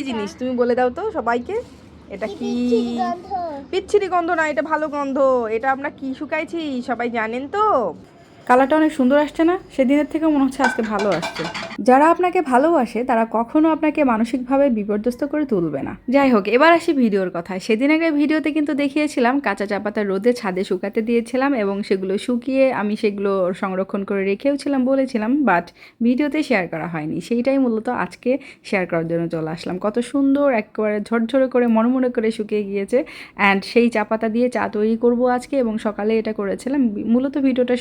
জিনিস তুমি বলে দাও তো সবাইকে, এটা কি? পিচ্ছিরি গন্ধ না, এটা ভালো গন্ধ। এটা আমরা কি শুকাইছি সবাই জানেন তো? কালারটা অনেক সুন্দর আসছে না? সেদিনের থেকে মনে হচ্ছে আজকে ভালো আসছে। যারা আপনাকে ভালোবাসে তারা কখনো আপনাকে মানসিকভাবে বিপর্যস্ত করে তুলবে না। যাই হোক, এবার আসি ভিডিওর কথায়। সেদিন আগের ভিডিওতে কিন্তু দেখিয়েছিলাম কাঁচা চা পাতা রোদে ছাদে শুকাতে দিয়েছিলাম এবং সেগুলো শুকিয়ে আমি সেগুলো সংরক্ষণ করে রেখেওছিলাম বলেছিলাম, বাট ভিডিওতে শেয়ার করা হয়নি। সেইটাই মূলত আজকে শেয়ার করার জন্য চলে আসলাম। কত সুন্দর একেবারে ঝরঝরে করে মরমরে করে শুকিয়ে গিয়েছে। অ্যান্ড সেই চা পাতা দিয়ে চা তৈরি করব আজকে, এবং সকালে এটা করেছিলাম। মূলত ভিডিওটা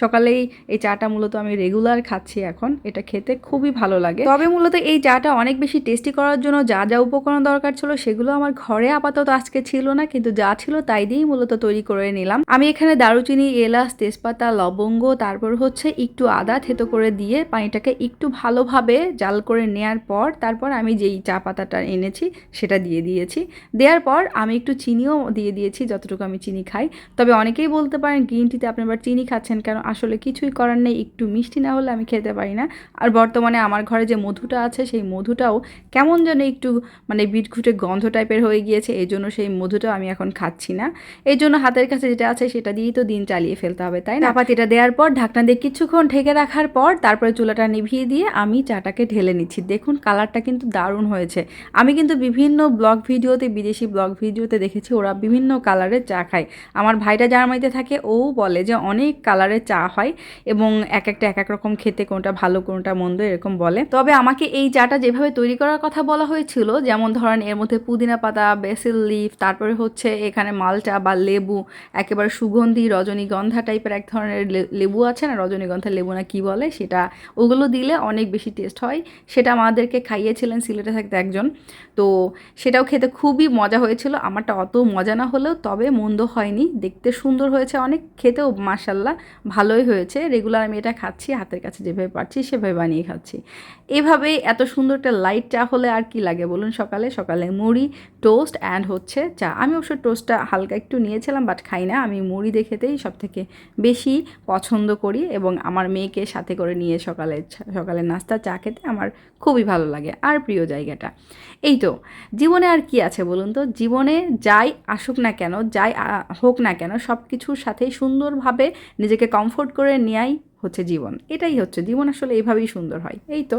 সকালেই এই চাটা মূলত আমি রেগুলার খাচ্ছি এখন। এটা খেতে খুবই ভালো লাগে। তবে মূলত এই চাটা অনেক বেশি টেস্টি করার জন্য যা যা উপকরণ দরকার ছিল সেগুলো আমার ঘরে আপাতত আজকে ছিল না, কিন্তু যা ছিল তাই দিয়েই মূলত তৈরি করে নিলাম। আমি এখানে দারুচিনি, এলাচ, তেজপাতা, লবঙ্গ, তারপর হচ্ছে একটু আদা থেতো করে দিয়ে পানিটাকে একটু ভালোভাবে জাল করে নেয়ার পর তারপর আমি যেই চা পাতাটা এনেছি সেটা দিয়ে দিয়েছি। দেওয়ার পর আমি একটু চিনিও দিয়ে দিয়েছি, যতটুকু আমি চিনি খাই। তবে অনেকেই বলতে পারেন গ্রিন টিতে আপনি আবার চিনি খাচ্ছেন কেন? আসলে কিছুই করার নেই, একটু মিষ্টি না হলে আমি খেতে পারি না। আর বর্তমানে আমার ঘরে যে মধুটা আছে সেই মধুটাও কেমন যেন একটু মানে বিটঘুটে গন্ধ টাইপের হয়ে গিয়েছে, এই জন্য সেই মধুটাও আমি এখন খাচ্ছি না। এই জন্য হাতের কাছে যেটা আছে সেটা দিয়েই তো দিন চালিয়ে ফেলতে হবে, তাই না? চাপাতিটা দেওয়ার পর ঢাকনা দিয়ে কিছুক্ষণ ঢেকে রাখার পর তারপরে চুলাটা নিভিয়ে দিয়ে আমি চাটাকে ঢেলে নিচ্ছি। দেখুন কালারটা কিন্তু দারুণ হয়েছে। আমি কিন্তু বিভিন্ন ব্লগ ভিডিওতে, বিদেশি ব্লগ ভিডিওতে দেখেছি ওরা বিভিন্ন কালারের চা খায়। আমার ভাইটা জার্মানিতে থাকে, ও বলে যে অনেক কালারের চা হয় এবং এক একটা এক এক রকম খেতে, কোনটা ভালো কোনটা মন্দ এরকম বলে। তবে আমাকে এই চাটা যেভাবে তৈরি করার কথা বলা হয়েছিল, যেমন ধরেন এর মধ্যে পুদিনা পাতা, বেসিল লিফ, তারপরে হচ্ছে এখানে মালটা বা লেবু, একেবারে সুগন্ধি রজনীগন্ধা টাইপের এক ধরনের লেবু আছে না, রজনীগন্ধা লেবু না কি বলে সেটা, ওগুলো দিলে অনেক বেশি টেস্ট হয়। সেটা আমাদেরকে খাইয়েছিলেন সিলেটে থাকতে একজন, তো সেটাও খেতে খুবই মজা হয়েছিল। আমারটা অত মজা না হলেও তবে মন্দ হয়নি, দেখতে সুন্দর হয়েছে অনেক, খেতেও মাশাল্লাহ ভালোই হয়েছে। রেগুলার আমি এটা খাচ্ছি, হাতের কাছে যেভাবে পারছি সেভাবে বানিয়ে খাচ্ছি। এভাবেই এত সুন্দর একটা লাইট চা হলে আর কি লাগে বলুন? সকালে সকালে মুড়ি, টোস্ট অ্যান্ড হচ্ছে চা। আমি অবশ্য টোস্টটা হালকা একটু নিয়েছিলাম, বাট খাই না। আমি মুড়ি দিয়ে খেতেই সব থেকে বেশি পছন্দ করি এবং আমার মেয়েকে সাথে করে নিয়ে সকালে নাস্তা চা খেতে আমার খুবই ভালো লাগে। আর প্রিয় জায়গাটা এই তো। জীবনে আর কি আছে বলুন তো? জীবনে যাই আসুক না কেন, যাই হোক না কেন, সব কিছুর সাথেই সুন্দরভাবে নিজেকে কমফোর্ট করে নেয়াই হচ্ছে জীবন। এটাই হচ্ছে জীবন, আসলে এইভাবেই সুন্দর হয়। এই তো।